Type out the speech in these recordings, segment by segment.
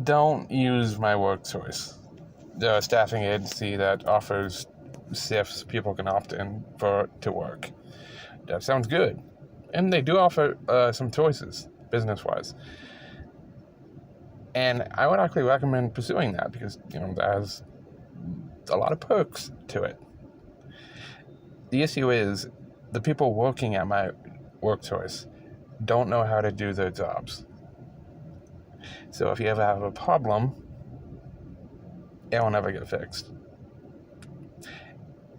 don't use myworkchoice, the staffing agency that offers shifts people can opt in for to work. That sounds good. And they do offer some choices, business-wise. And I would actually recommend pursuing that because, that has a lot of perks to it. The issue is the people working at my work choice don't know how to do their jobs. So if you ever have a problem, it will never get fixed.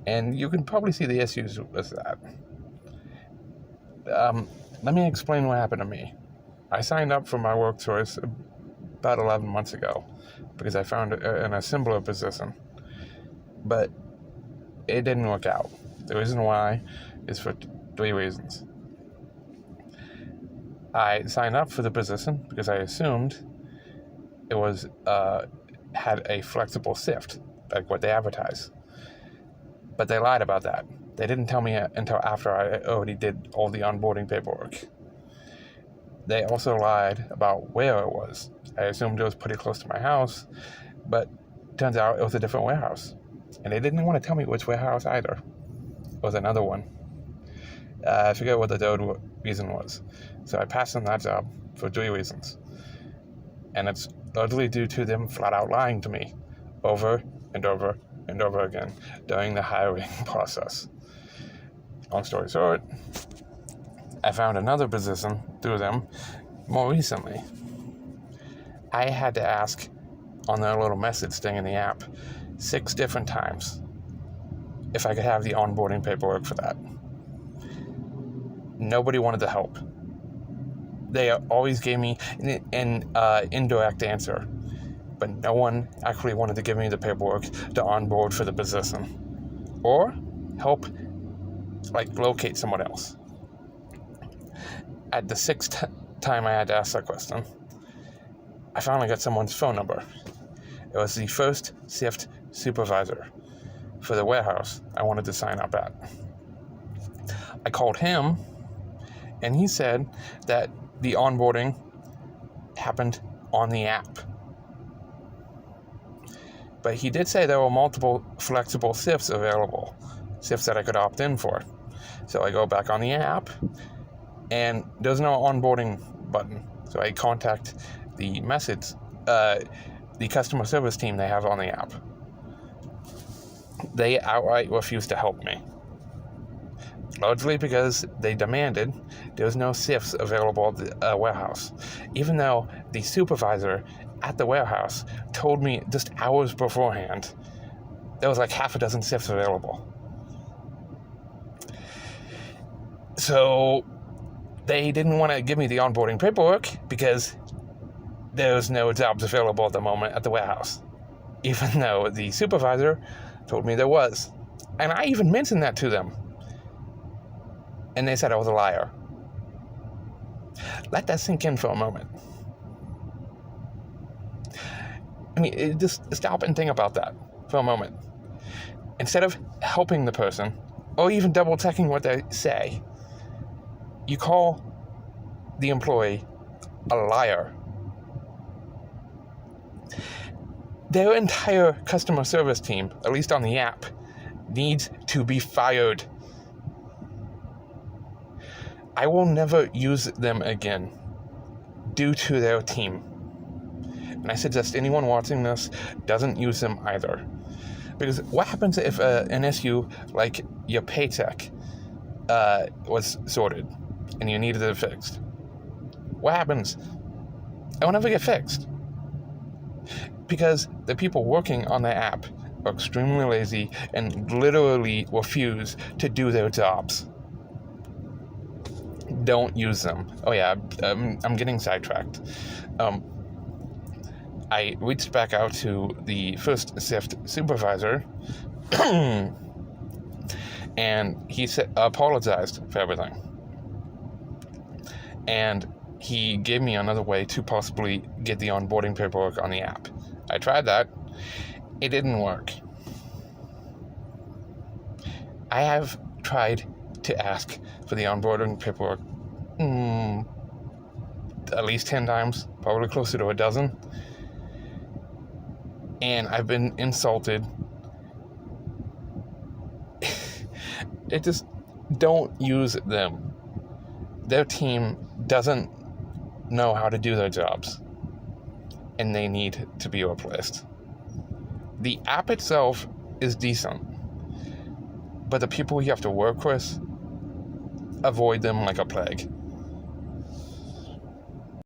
And you can probably see the issues with that. Let me explain what happened to me. I signed up for my work choice about 11 months ago because I found it in a similar position. But it didn't work out. The reason why is for 3 reasons. I signed up for the position because I assumed it was had a flexible shift, like what they advertise. But they lied about that. They didn't tell me until after I already did all the onboarding paperwork. They also lied about where it was. I assumed it was pretty close to my house, but turns out it was a different warehouse. And they didn't want to tell me which warehouse either. It was another one. I forget what the third reason was. So I passed on that job for 3 reasons. And it's largely due to them flat out lying to me over and over and over again during the hiring process. Long story short, I found another position through them more recently. I had to ask on their little message thing in the app 6 different times if I could have the onboarding paperwork for that. Nobody wanted to help. They always gave me an indirect answer, but no one actually wanted to give me the paperwork to onboard for the position or help locate someone else. At the 6th time I had to ask that question, I finally got someone's phone number. It was the first shift supervisor for the warehouse I wanted to sign up at. I called him, and he said that the onboarding happened on the app. But he did say there were multiple flexible shifts available, shifts that I could opt in for. So I go back on the app, and there's no onboarding button. So I contact the the customer service team they have on the app. They outright refused to help me. Largely because they demanded there was no shifts available at the warehouse, even though the supervisor at the warehouse told me just hours beforehand there was half a dozen shifts available. So they didn't want to give me the onboarding paperwork because there's no jobs available at the moment at the warehouse, even though the supervisor told me there was. And I even mentioned that to them. And they said I was a liar. Let that sink in for a moment. Just stop and think about that for a moment. Instead of helping the person, or even double-checking what they say, you call the employee a liar. Their entire customer service team, at least on the app, needs to be fired. I will never use them again due to their team. And I suggest anyone watching this doesn't use them either. Because what happens if an issue like your paycheck was sorted and you needed it fixed? What happens? It will never get fixed. Because the people working on the app are extremely lazy and literally refuse to do their jobs. Don't use them. Oh yeah, I'm getting sidetracked. I reached back out to the first shift supervisor, and he apologized for everything. And he gave me another way to possibly get the onboarding paperwork on the app. I tried that. It didn't work. I have tried to ask for the onboarding paperwork at least 10 times, probably closer to a dozen. and I've been insulted. It just, don't use them. Their team doesn't know how to do their jobs, and they need to be replaced. The app itself is decent, but the people you have to work with, avoid them like a plague.